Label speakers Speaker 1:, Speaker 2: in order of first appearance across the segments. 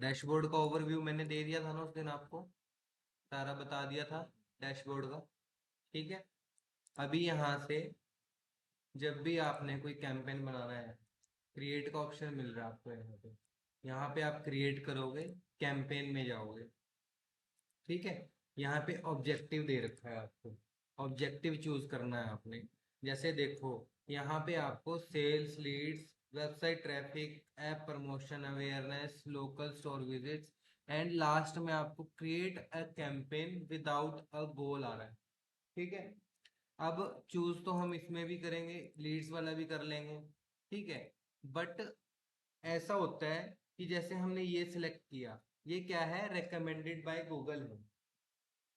Speaker 1: Dashboard का overview मैंने दे दिया था ना उस दिन आपको, सारा बता दिया था डैशबोर्ड का। ठीक है। अभी यहाँ से जब भी आपने कोई कैंपेन बनाना है, क्रिएट का ऑप्शन मिल रहा है आपको यहाँ पे। यहाँ पे आप क्रिएट करोगे, कैंपेन में जाओगे। ठीक है। यहाँ पे ऑब्जेक्टिव दे रखा है आपको, ऑब्जेक्टिव चूज करना है आपने। जैसे देखो, यहाँ पे आपको sales leads, website traffic, app promotion, awareness, local store visits, and last में आपको create a campaign without a goal आ रहा है। ठीक है। अब चूज तो हम इसमें भी करेंगे, लीड्स वाला भी कर लेंगे। ठीक है। बट ऐसा होता है कि जैसे हमने ये सिलेक्ट किया, ये क्या है, रिकमेंडेड बाय गूगल है।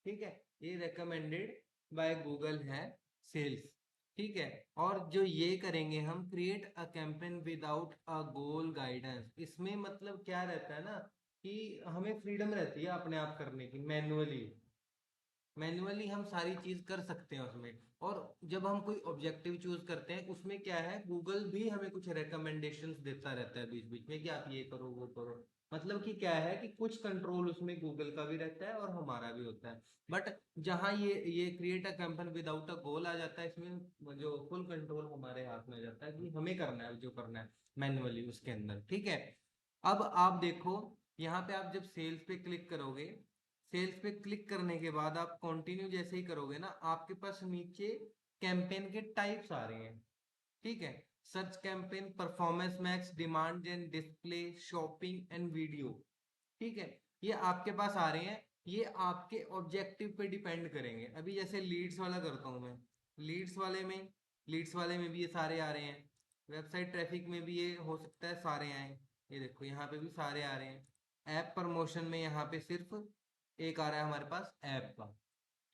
Speaker 1: ठीक है। ये रिकमेंडेड बाय गूगल है, सेल्स। ठीक है। और जो ये करेंगे हम, create a campaign without a goal guidance, इसमें मतलब क्या रहता है ना, कि हमें फ्रीडम रहती है अपने आप करने की, मैन्युअली। मैन्युअली हम सारी चीज कर सकते हैं उसमें। और जब हम कोई ऑब्जेक्टिव चूज करते हैं, उसमें क्या है, गूगल भी हमें कुछ रिकमेंडेशंस देता रहता है बीच बीच में कि आप ये करो वो करो। मतलब कि क्या है कि कुछ कंट्रोल उसमें गूगल का भी रहता है और हमारा भी होता है। बट जहां ये create a campaign without a goal आ जाता है, इसमें जो फुल कंट्रोल हमारे हाथ में आ जाता है कि हमें करना है जो करना है मैन्युअली उसके अंदर। ठीक है। अब आप देखो, यहाँ पे आप जब सेल्स पे क्लिक करोगे, सेल्स पे क्लिक करने के बाद आप कंटिन्यू जैसे ही करोगे ना, आपके पास नीचे कैंपेन के टाइप्स आ रहे हैं। ठीक है। Search campaign, performance max, demand and display, shopping and video. ठीक है। ये आपके पास आ रहे हैं। ये आपके ऑब्जेक्टिव पे डिपेंड करेंगे। अभी जैसे लीड्स वाला करता हूं मैं, लीड्स वाले में लीड्स वाले में भी ये सारे आ रहे हैं। वेबसाइट ट्रैफिक में भी ये हो सकता है सारे आए। ये देखो यहाँ पे भी सारे आ रहे हैं। ऐप प्रमोशन में यहाँ पे सिर्फ एक आ रहा है हमारे पास, ऐप का।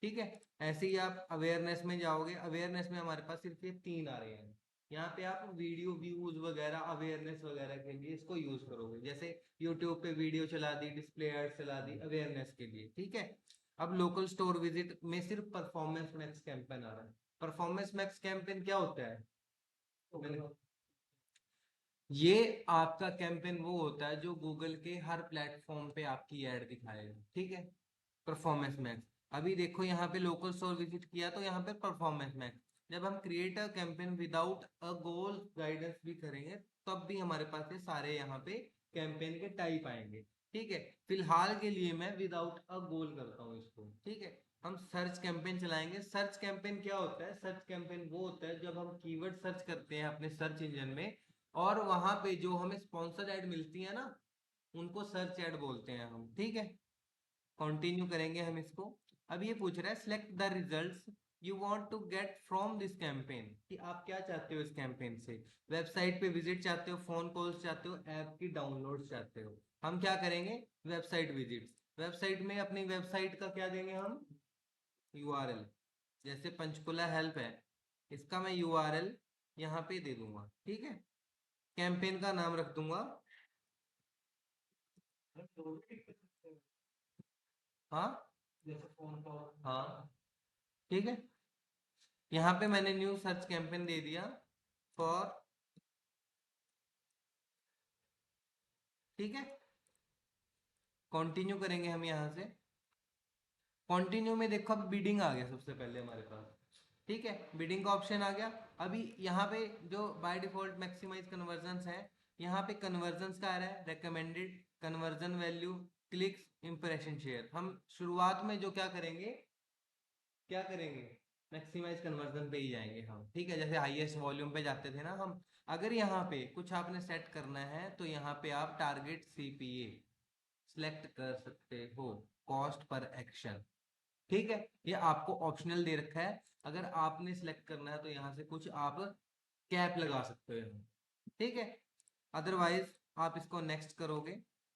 Speaker 1: ठीक है। ऐसे ही आप अवेयरनेस में जाओगे, अवेयरनेस में हमारे पास सिर्फ ये तीन आ रहे हैं। यहाँ पे आप वीडियो व्यूज वगैरह, अवेयरनेस वगैरह के लिए इसको यूज करोगे। जैसे यूट्यूब पे वीडियो चला दी, डिस्प्ले एड चला दी अवेयरनेस के लिए। ठीक है। अब लोकल स्टोर विजिट में सिर्फ परफॉर्मेंस मैक्स कैंपेन आ रहा है। परफॉर्मेंस मैक्स कैंपेन क्या होता है, मैंने ये आपका कैंपेन वो होता है जो गूगल के हर प्लेटफॉर्म पे आपकी एड दिखाएगा। ठीक है। Performance max. अभी देखो यहाँ पे लोकल स्टोर विजिट किया तो यहाँ पे परफॉर्मेंस मैक्स। जब हम create a campaign without a goal guidance भी करेंगे, तब भी हमारे पास ये सारे यहाँ पे कैंपेन के टाइप आएंगे। ठीक है। फिलहाल के लिए मैं विदाउट अ गोल करता हूँ इसको। ठीक है। हम सर्च कैंपेन चलाएंगे। सर्च कैंपेन क्या होता है, सर्च कैंपेन वो होता है जब हम कीवर्ड सर्च करते हैं अपने सर्च इंजन में, और वहां पे जो हमें स्पॉन्सर एड मिलती है ना, उनको सर्च एड बोलते हैं हम। ठीक है। कंटिन्यू करेंगे हम इसको। अब ये पूछ रहा है, select the results you want to get from this campaign, कि आप क्या चाहते हो इस कैंपेन से। वेबसाइट पे विजिट चाहते हो, फोन कॉल्स चाहते हो, ऐप की डाउनलोड चाहते हो। हम क्या करेंगे, वेबसाइट विजिट्स। वेबसाइट में अपनी वेबसाइट का क्या देंगे हम, यूआरएल। जैसे पंचकुला हेल्प है, इसका मैं यूआरएल यहाँ पे दे दूंगा। ठीक है। कैंपेन का नाम रख दूंगा, हाँ जैसे फोन कॉल, हाँ। ठीक है। यहाँ पे मैंने न्यू सर्च कैंपेन दे दिया फॉर। ठीक है। कंटिन्यू करेंगे हम यहाँ से। कंटिन्यू में देखो, अब बिडिंग आ गया सबसे पहले हमारे पास। ठीक है। बिडिंग का ऑप्शन आ गया। अभी यहाँ पे जो बाय डिफॉल्ट मैक्सिमाइज कन्वर्जन है, यहाँ पे कन्वर्जन का आ रहा है, recommended, conversion value, clicks, impression share. हम शुरुआत में जो क्या करेंगे, क्या करेंगे, मैक्सिमाइज कन्वर्जन पे ही जाएंगे हम। ठीक है। जैसे हाईएस्ट वॉल्यूम पे जाते थे ना हम। अगर यहाँ पे कुछ आपने सेट करना है तो यहाँ पे आप टारगेट सीपीए सिलेक्ट कर सकते हो, कॉस्ट पर एक्शन। ठीक है। ये आपको ऑप्शनल दे रखा है। अगर आपने सिलेक्ट करना है तो यहाँ से कुछ आप कैप लगा सकते हो। ठीक है। अदरवाइज आप इसको नेक्स्ट करोगे।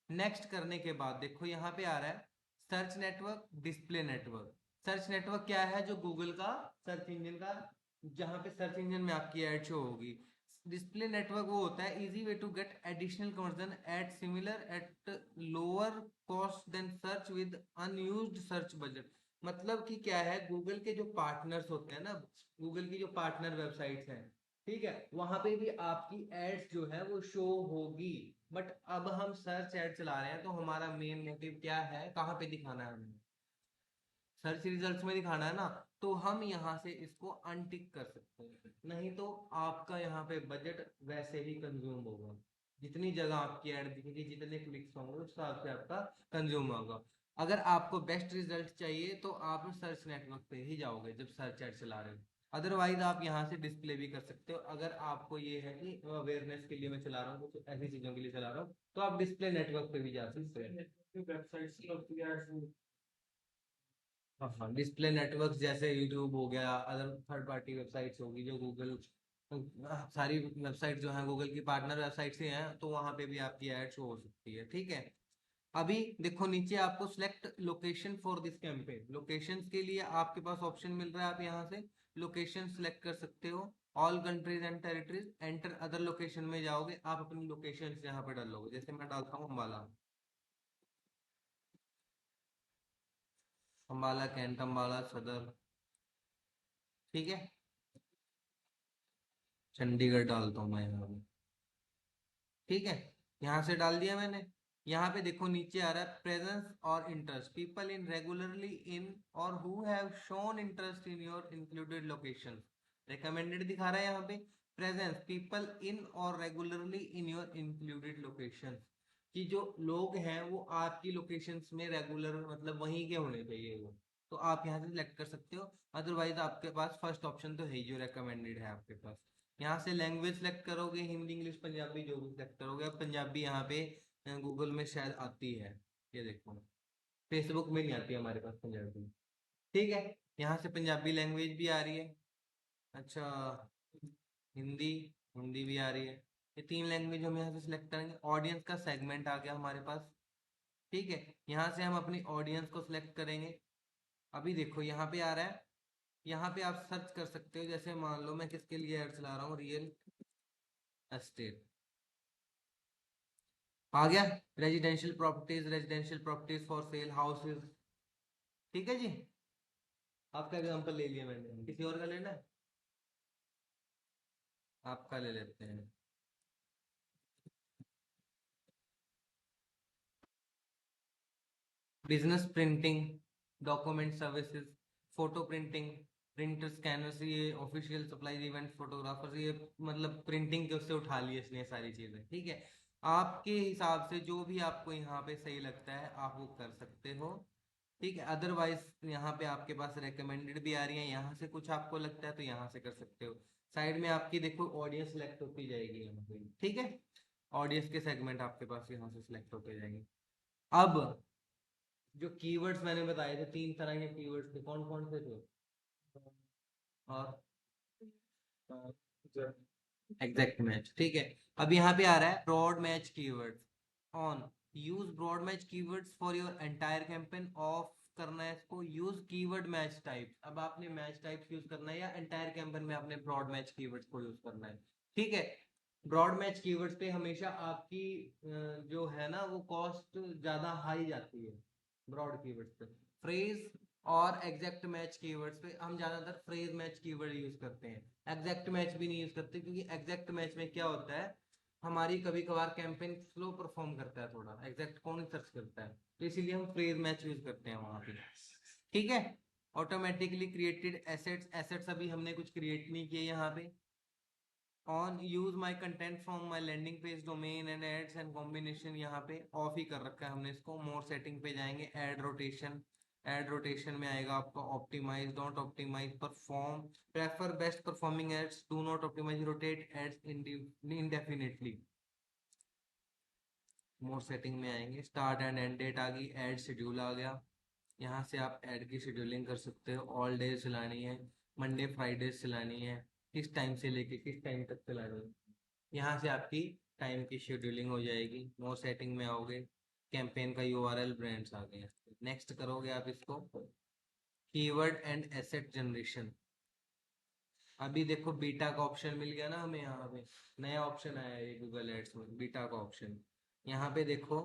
Speaker 1: नेक्स्ट करने के बाद देखो यहाँ पे आ रहा है, search network, display network. Search network क्या है, जो गूगल का सर्च इंजन का, जहां पे सर्च इंजन में आपकी एड शो होगी। डिस्प्ले नेटवर्क वो होता है, easy way to get additional conversion at similar at lower cost than search with unused search budget. मतलब कि क्या है, गूगल के जो पार्टनर्स होते हैं ना, गूगल की जो पार्टनर वेबसाइट्स हैं, ठीक है, वहां पे भी आपकी एड्स जो है वो शो होगी। बट अब हम सर्च एड चला रहे हैं तो हमारा मेन मोटिव क्या है, कहाँ पे दिखाना है हमें, सर्च रिजल्ट्स में दिखाना है ना। तो हम यहाँ से इसको अनटिक कर सकते हैं, नहीं तो आपका यहाँ पे बजट वैसे ही कंज्यूम होगा। जितनी जगह आपकी ऐड दिखेगी, जितने क्लिक्स होंगे उस हिसाब से आपका कंज्यूम होगा। अगर आपको बेस्ट रिजल्ट चाहिए तो आप सर्च नेटवर्क पे ही जाओगे जब सर्च एड चला रहे हो। अदरवाइज आप यहाँ से डिस्प्ले भी कर सकते हो। अगर आपको ये है कि अवेयरनेस के लिए मैं चला रहा हूँ, कुछ ऐसी चीजों के लिए चला रहा हूँ, तो आप डिस्प्ले नेटवर्क पे भी जा सकते हैं। हाँ, डिस्प्ले नेटवर्क जैसे यूट्यूब हो गया, अदर थर्ड पार्टी वेबसाइट्स होगी जो गूगल, सारी वेबसाइट जो है गूगल की पार्टनर वेबसाइट से हैं, तो वहां पे भी आपकी ऐड शो हो सकती है। ठीक है, अभी देखो नीचे आपको select location for this campaign, locations के लिए आपके पास ऑप्शन मिल रहा है। आप यहाँ से लोकेशन सिलेक्ट कर सकते हो। All countries and territories, enter other location में जाओगे, आप अपनी लोकेशन यहाँ पे डालोगे। जैसे मैं डालता हूँ अम्बाला, अम्बाला कैंट, अम्बाला सदर। ठीक है, चंडीगढ़ डालता हूँ मैं यहाँ पे। ठीक है, यहाँ से डाल दिया मैंने। यहाँ पे देखो नीचे आ रहा है प्रेजेंस और interest, people in regularly in और who have shown interest in your included location. Recommended दिखा रहा है यहाँ पे, प्रेजेंस पीपल इन और regularly in your included location, कि जो लोग हैं वो आपकी लोकेशंस में रेगुलर, मतलब वहीं के होने चाहिए वो। तो आप यहाँ से सिलेक्ट कर सकते हो। अदरवाइज आपके पास फर्स्ट ऑप्शन तो है ही, जो रेकमेंडेड है आपके पास। यहाँ से लैंग्वेज सेलेक्ट करोगे, हिंदी इंग्लिश पंजाबी जो भी सेलेक्ट करोगे। अब पंजाबी यहाँ पे गूगल में शायद आती है, ये देखो, फेसबुक में नहीं आती हमारे पास पंजाबी। ठीक है, यहाँ से पंजाबी लैंग्वेज भी आ रही है। अच्छा, हिंदी, हिंदी भी आ रही है। ये तीन लैंग्वेज हम यहाँ से सिलेक्ट करेंगे। ऑडियंस का सेगमेंट आ गया हमारे पास। ठीक है, यहाँ से हम अपनी ऑडियंस को सिलेक्ट करेंगे। अभी देखो यहाँ पे आ रहा है, यहाँ पे आप सर्च कर सकते हो। जैसे मान लो मैं किसके लिए ऐड चला रहा हूँ, रियल एस्टेट, आ गया। Residential properties for sale houses. ठीक है जी, आपका एग्जांपल ले लिया मैंने, किसी और का लेना है, आपका ले लेते हैं। Business printing, document services, photo printing, printer scanners, ये ऑफिशियल सप्लाईज, इवेंट फोटोग्राफर्स, ये मतलब प्रिंटिंग के उससे उठा लिए इसने सारी चीजें। ठीक है, आपके हिसाब से जो भी आपको यहाँ पे सही लगता है आप वो कर सकते हो। ठीक है, अदरवाइज यहाँ पे आपके पास रिकमेंडेड भी आ रही है, यहाँ से कुछ आपको लगता है तो यहाँ से कर सकते हो। साइड में आपकी देखो ऑडियंस सेलेक्ट होती जाएगी यहाँ पे। ठीक है, ऑडियंस के सेगमेंट आपके पास यहाँ से सिलेक्ट होते जाएंगे। अब जो कीवर्ड्स मैंने बताए थे, तीन तरह के कीवर्ड्स थे, कौन कौन से थे? और एग्जैक्ट मैच। ठीक है, अब यहाँ पे आ रहा है broad match keywords on, use broad match keywords for your entire campaign. Off करना है इसको, यूज कीवर्ड मैच टाइप। अब आपने मैच टाइप यूज करना है या एंटायर कैंपेन में आपने ब्रॉड मैच कीवर्ड्स को यूज करना है। ठीक है, ब्रॉड मैच कीवर्ड्स पे हमेशा आपकी जो है ना वो कॉस्ट ज्यादा हाई जाती है। ब्रॉड कीवर्ड्स पे, फ्रेज और एग्जैक्ट मैच कीवर्ड्स पे हम ज्यादातर फ्रेज मैच कीवर्ड यूज करते हैं। एग्जैक्ट मैच भी नहीं यूज करते, क्योंकि एग्जैक्ट मैच में क्या होता है, हमारी कभी कभार कैंपेन स्लो परफॉर्म करता है थोड़ा, एग्जैक्ट कौन सर्च करता है, तो इसीलिए हम फ्रेज मैच यूज करते हैं वहां पे। ठीक है, ऑटोमेटिकली क्रिएटेड एसेट्स, एसेट्स अभी हमने कुछ क्रिएट नहीं किए यहाँ पे। On, use my content from my landing page domain and ads and combination, यहाँ पे ऑफ ही कर रखा है हमने इसको। मोर सेटिंग पे जाएंगे, एड रोटेशन, एड रोटेशन में आएगा आपका optimize, don't optimize perform, prefer best performing ads, do not optimize rotate ads indefinitely. More setting में आएंगे, स्टार्ट एंड एंड डेट आ गई, एड शेड्यूल आ गया। यहाँ से आप ऐड की शेड्यूलिंग कर सकते हो, ऑल डेज चलानी है, मंडे फ्राइडे चलानी है, किस टाइम से लेके किस टाइम तक चलानी है। यहाँ से आपकी टाइम की शेड्यूलिंग हो जाएगी। मोर सेटिंग में आओगे, कैंपेन का यूआरएल ब्रांड्स आ गए, नेक्स्ट करोगे आप इसको। कीवर्ड एंड एसेट जनरेशन, अभी देखो बीटा का ऑप्शन मिल गया ना हमें, यहाँ पे नया ऑप्शन आया है गूगल एड्स में, बीटा का ऑप्शन। यहाँ पे देखो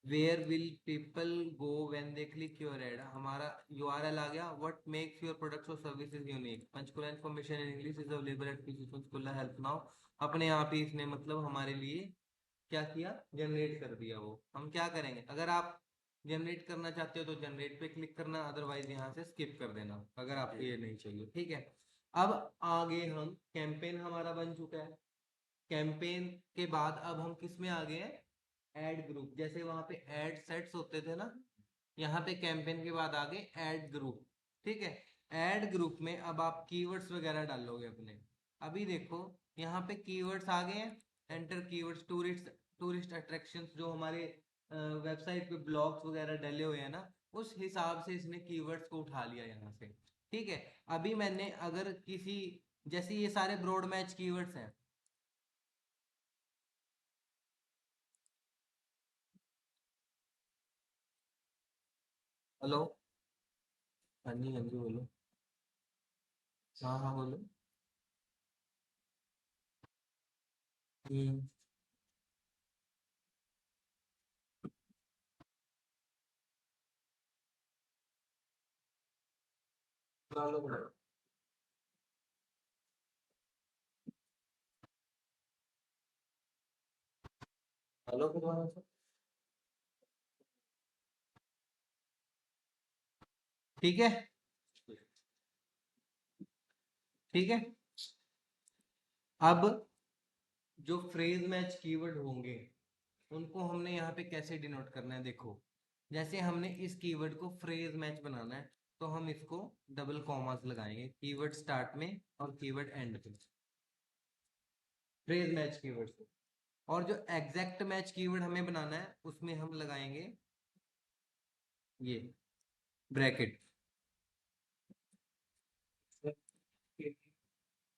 Speaker 1: where will people go when they click your ad, हमारा यूआरएल आ गया। व्हाट मेक्स योर प्रोडक्ट्स और services unique, Panchkula information in English is available at PC Panchkula help now. अपने आप ही इसने मतलब हमारे लिए क्या किया, जनरेट कर दिया। वो हम क्या करेंगे, अगर आप जनरेट करना चाहते हो तो जनरेट पे क्लिक करना, अदरवाइज यहाँ से स्किप कर देना अगर आपको ये नहीं चाहिए, ठीक है। अब आगे हम कैंपेन हमारा बन चुका है। कैंपेन के बाद अब हम किस में आ गए हैं, एड ग्रुप। जैसे वहां पे एड सेट्स होते थे ना, यहाँ पे कैंपेन के बाद आ गए एड ग्रुप, ठीक है। एड ग्रुप में अब आप कीवर्ड्स वगैरह डालोगे अपने। अभी देखो यहाँ पे कीवर्ड्स आ गए हैं, enter keywords tourist, tourist attractions, जो हमारे वेबसाइट पे ब्लॉग्स वगैरह डले हुए हैं ना, उस हिसाब से इसने कीवर्ड्स को उठा लिया यहाँ से, ठीक है। अभी मैंने अगर किसी, जैसे ये सारे ब्रॉड मैच कीवर्ड्स हैं। हेलो। हाँ जी, हाँ जी, बोलो। हाँ हाँ, बोलो। हम्म। डालो बोलो। हेलो फिर वहाँ से। ठीक है, ठीक है। अब जो फ्रेज मैच कीवर्ड होंगे उनको हमने यहाँ पे कैसे डिनोट करना है, देखो। जैसे हमने इस कीवर्ड को फ्रेज मैच बनाना है, तो हम इसको डबल कॉमास लगाएंगे कीवर्ड स्टार्ट में और कीवर्ड एंड पे, फ्रेज मैच कीवर्ड से। और जो एग्जैक्ट मैच कीवर्ड हमें बनाना है उसमें हम लगाएंगे ये ब्रैकेट।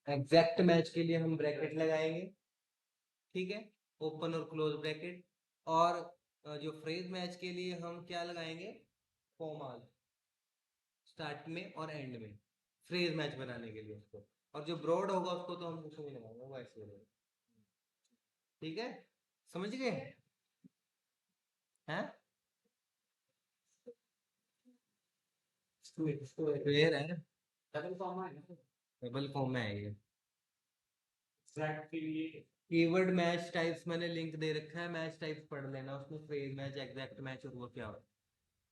Speaker 1: एग्जैक्ट मैच के लिए हम ब्रैकेट लगाएंगे, ठीक है, ओपन और क्लोज ब्रैकेट। और जो फ्रेज मैच के लिए हम क्या लगाएंगे, कॉमा, स्टार्ट में और एंड में, फ्रेज मैच बनाने के लिए उसको। और जो ब्रॉड होगा उसको तो हम कुछ नहीं लगाएंगे, वो ऐसे रहेगा। ठीक है, समझ गए हैं। क्लियर है। डबल कॉमा है ना, डबल कॉमा है ये। एग्जैक्टली, कीवर्ड मैच टाइप्स मैंने लिंक दे रखा है, मैच टाइप्स पढ़ लेना, उसमें फ्रेज मैच, एग्जैक्ट मैच और वो क्या हो,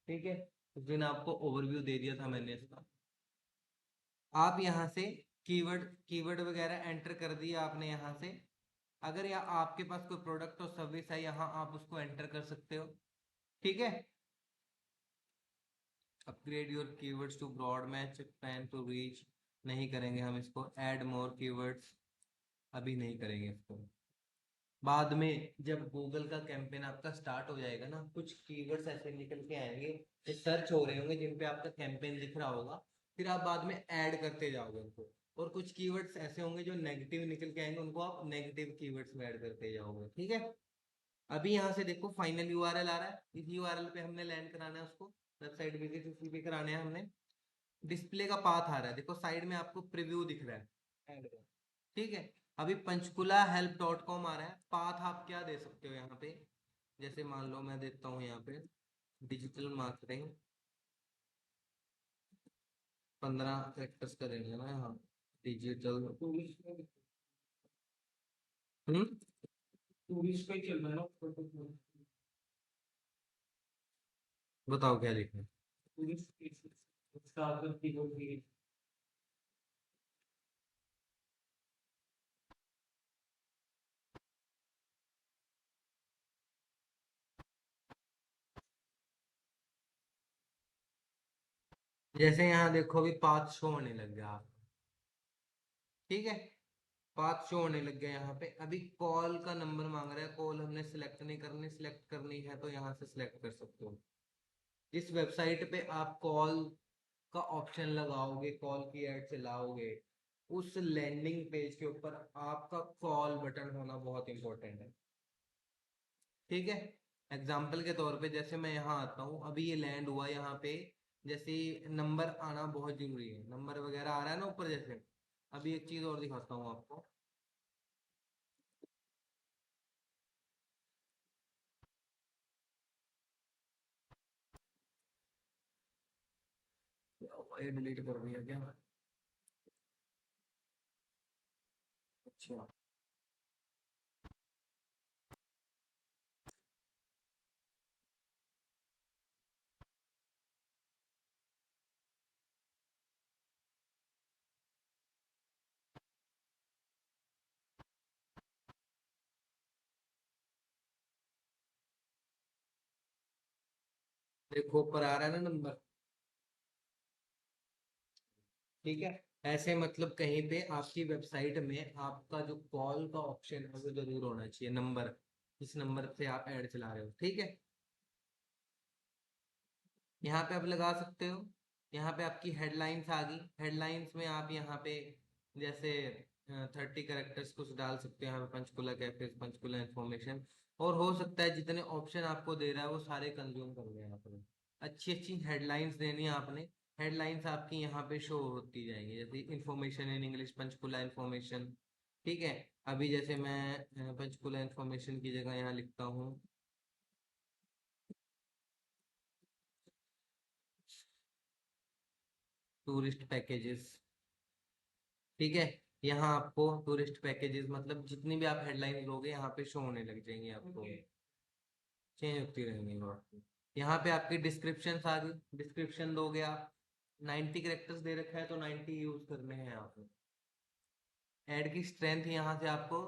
Speaker 1: ठीक है। उस दिन आपको ओवरव्यू दे दिया था मैंने इसका। आप यहाँ से कीवर्ड कीवर्ड वगैरह एंटर कर दिया आपने यहाँ से। अगर या आपके पास कोई प्रोडक्ट और सर्विस है यहाँ, आप उसको एंटर कर सकते हो, ठीक है। Upgrade your keywords to broad match pan to reach, नहीं करेंगे हम इसको। ऐड मोर कीवर्ड्स, अभी नहीं करेंगे इसको। बाद में जब गूगल का कैंपेन आपका स्टार्ट हो जाएगा ना, कुछ कीवर्ड्स ऐसे निकल के आएंगे जो सर्च हो रहे होंगे, जिन पे आपका कैंपेन दिख रहा होगा, फिर आप बाद में ऐड करते जाओगे उनको। और कुछ कीवर्ड्स ऐसे होंगे जो नेगेटिव निकल के आएंगे, उनको आप नेगेटिव कीवर्ड्स में ऐड करते जाओगे, ठीक है। अभी यहाँ से देखो फाइनल यूआरएल आ रहा है, इस यूआरएल पे हमने लैंड कराना है उसको, वेबसाइट विजिट इसी पे कराने हैं हमने। डिस्प्ले का पाथ आ रहा है, देखो साइड में आपको प्रीव्यू दिख रहा है ऐड का, ठीक है। अभी पंचकुला हेल्प डॉट कॉम आ रहा है, पाथ आप क्या दे सकते हो यहाँ पे। जैसे मान लो मैं देता हूँ यहाँ पे डिजिटल मार्केटिंग, 15 फैक्टर्स करेंगे ना यहाँ, डिजिटल। हम्म। टूरिस्ट का ही चल रहा है ना, बताओ क्या लिखना है। टूरिस्ट स्टार्टर की होगी। जैसे यहाँ देखो अभी पाथ शो होने लग गया, ठीक है। पाथ शो होने लग गया यहाँ पे। अभी कॉल का नंबर मांग रहा है, कॉल हमने सिलेक्ट नहीं करनी, सिलेक्ट करनी है तो यहाँ से सिलेक्ट कर सकते हो। इस वेबसाइट पे आप कॉल का ऑप्शन लगाओगे, कॉल की ऐड चलाओगे, उस लैंडिंग पेज के ऊपर आपका कॉल बटन होना बहुत इंपॉर्टेंट है, ठीक है। एग्जाम्पल के तौर पे जैसे मैं यहाँ आता हूँ, अभी ये लैंड हुआ यहाँ पे, जैसे नंबर आना बहुत जरूरी है, नंबर वगैरह आ रहा है ना ऊपर जैसे। अभी एक चीज और दिखाता हूँ आपको। ये डिलीट कर दिया क्या? अच्छा, देखो ऊपर आ रहा है ना नंबर। ठीक है, ऐसे मतलब कहीं पे आपकी वेबसाइट में आपका जो कॉल का ऑप्शन है वो जरूर होना चाहिए, नंबर, इस नंबर से आप ऐड चला रहे हो। ठीक है, यहाँ पे आप लगा सकते हो। यहाँ पे आपकी हेडलाइंस आ गई, हेडलाइंस में आप यहाँ पे जैसे 30 कैरेक्टर्स कुछ डाल सकते हो। यहाँ पे पंचकुला कैफे, पंचकुला इन्फॉर्मेशन, और हो सकता है जितने ऑप्शन आपको दे रहा है वो सारे कंज्यूम कर लें आपने। अच्छी अच्छी हेडलाइंस देनी है आपने। हेडलाइंस आपकी यहाँ पे शो होती जाएंगी, जैसे information in English, Panchkula information. ठीक है, अभी जैसे मैं पंचकुला इन्फॉर्मेशन की जगह यहाँ लिखता हूँ टूरिस्ट पैकेजेस। ठीक है, यहाँ आपको टूरिस्ट पैकेजेस मतलब जितनी भी आप हेडलाइन लोगे यहाँ पे शो होने लग जाएंगी आपको, चेंज होती रहेंगी वो आपकी। यहाँ पे आपकी डिस्क्रिप्शन आ गई, डिस्क्रिप्शन दोगे आप। 90 कैरेक्टर्स दे रखा है तो 90 यूज करने हैं आपको। ऐड की स्ट्रेंथ यहाँ से आपको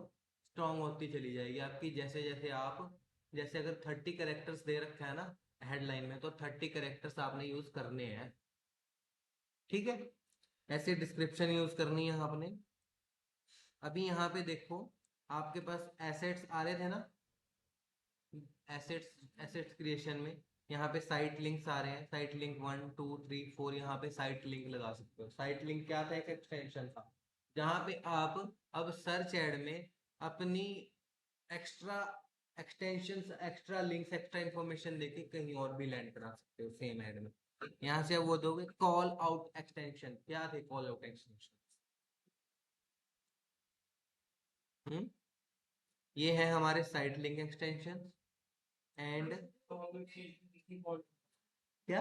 Speaker 1: स्ट्रांग होती चली जाएगी आपकी, जैसे जैसे आप, जैसे अगर 30 कैरेक्टर्स दे रखा है ना हेडलाइन में, तो 30 कैरेक्टर्स आपने यूज करने हैं। ठीक है, ऐसे डिस्क्रिप्शन यूज करनी है आपने। अभी यहाँ पे देखो, आपके पास एसेट्स आ रहे थे ना, एसेट्स, एसेट्स क्रिएशन में यहाँ पे साइट लिंक्स आ रहे हैं, साइट लिंक 1 2 3 4, यहाँ पे साइट लिंक लगा सकते हो। साइट लिंक क्या था? एक एक्सटेंशन था जहाँ पे आप अब सर्च एड में अपनी extra extension, extra links, extra information देके कहीं और भी लैंड करा सकते हो सेम एड में। यहाँ से अब वो दोगे कॉल आउट एक्सटेंशन। क्या थे कॉल आउट एक्सटेंशन? हम्म, ये है हमारे साइट लिंक एक्सटेंशन। एंड क्या?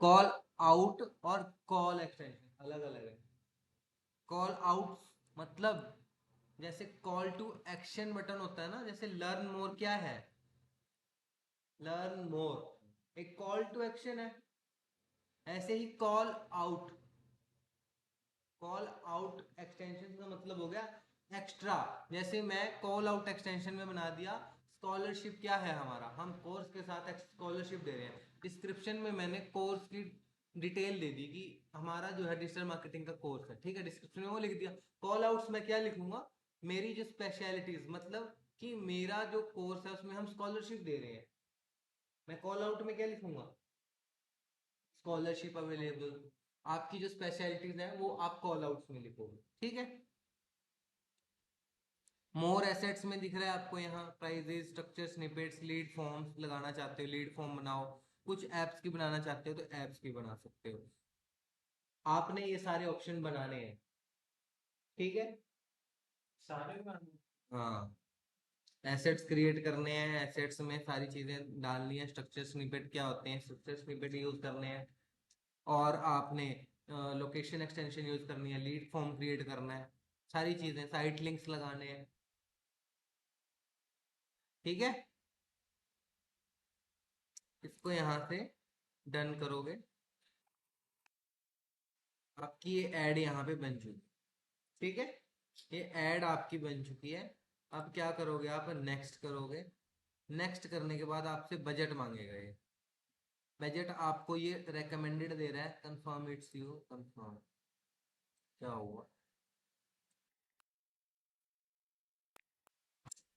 Speaker 1: कॉल आउट और कॉल एक्सटेंशन अलग अलग है। कॉल आउट मतलब जैसे कॉल टू एक्शन बटन होता है ना, जैसे लर्न मोर क्या है? लर्न मोर एक कॉल टू एक्शन है। ऐसे ही call out, call out extension का मतलब हो गया एक्स्ट्रा। जैसे मैं कॉल आउट एक्सटेंशन में बना दिया स्कॉलरशिप। क्या है हमारा? हम कोर्स के साथ स्कॉलरशिप दे रहे हैं। डिस्क्रिप्शन में मैंने कोर्स की डिटेल दे दी कि हमारा जो है डिजिटल मार्केटिंग का कोर्स है। ठीक है, डिस्क्रिप्शन में वो लिख दिया। कॉल आउट्स में क्या लिखूंगा? मेरी जो स्पेशलिटीज, मतलब कि मेरा जो कोर्स है उसमें हम स्कॉलरशिप दे रहे हैं। मैं कॉल आउट में क्या लिखूंगा? Scholarship available. आपकी जो स्पेशलिटीज है वो आप कॉल आउट्स में लिखोगे। ठीक है, मोर एसेट्स में दिख रहा है आपको यहाँ prices, structure, snippets, lead forms लगाना चाहते हो, लीड फॉर्म बनाओ। कुछ एप्स की बनाना चाहते हो तो एप्स की बना सकते हो। आपने ये सारे ऑप्शन बनाने हैं। ठीक है, सारे बनाने हैं। हाँ, एसेट्स क्रिएट करने हैं, एसेट्स में सारी चीजें डालनी है। स्ट्रक्चर स्निपेट क्या होते हैं? स्ट्रक्चर स्निपेट यूज करने हैं। और आपने लोकेशन एक्सटेंशन यूज करनी है, लीड फॉर्म क्रिएट करना है, सारी चीजें, साइट लिंक्स लगाने हैं। ठीक है, इसको यहाँ से डन करोगे, आपकी ये ऐड यहाँ पे बन चुकी। ठीक है, ये ऐड आपकी बन चुकी है। अब क्या करोगे? आप नेक्स्ट करोगे। नेक्स्ट करने के बाद आपसे बजट मांगेगा ये। बजट आपको ये रेकमेंडेड दे रहा है, कंफर्म इट्स यू, कंफर्म। क्या हुआ?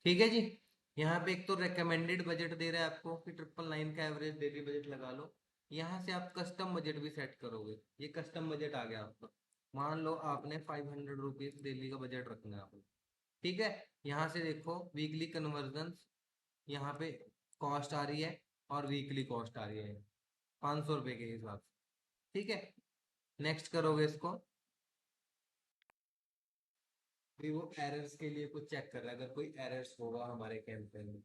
Speaker 1: ठीक है जी, यहाँ पे एक तो रेकमेंडेड बजट दे रहा है आपको कि 999 का एवरेज डेली बजट लगा लो। यहाँ से आप कस्टम बजट भी सेट करोगे। ये कस्टम बजट आ गया आपका। मान लो आपने 500 रुपीज डेली का बजट रखना है आपको। ठीक है, यहाँ से देखो वीकली कन्वर्जन, यहाँ पे कॉस्ट आ रही है और वीकली कॉस्ट आ रही है 500 रुपये के हिसाब से। ठीक है, नेक्स्ट करोगे इसको। भी वो एरर्स के लिए कुछ चेक कर रहा है, अगर कोई एरर्स होगा हमारे कैंपेन में।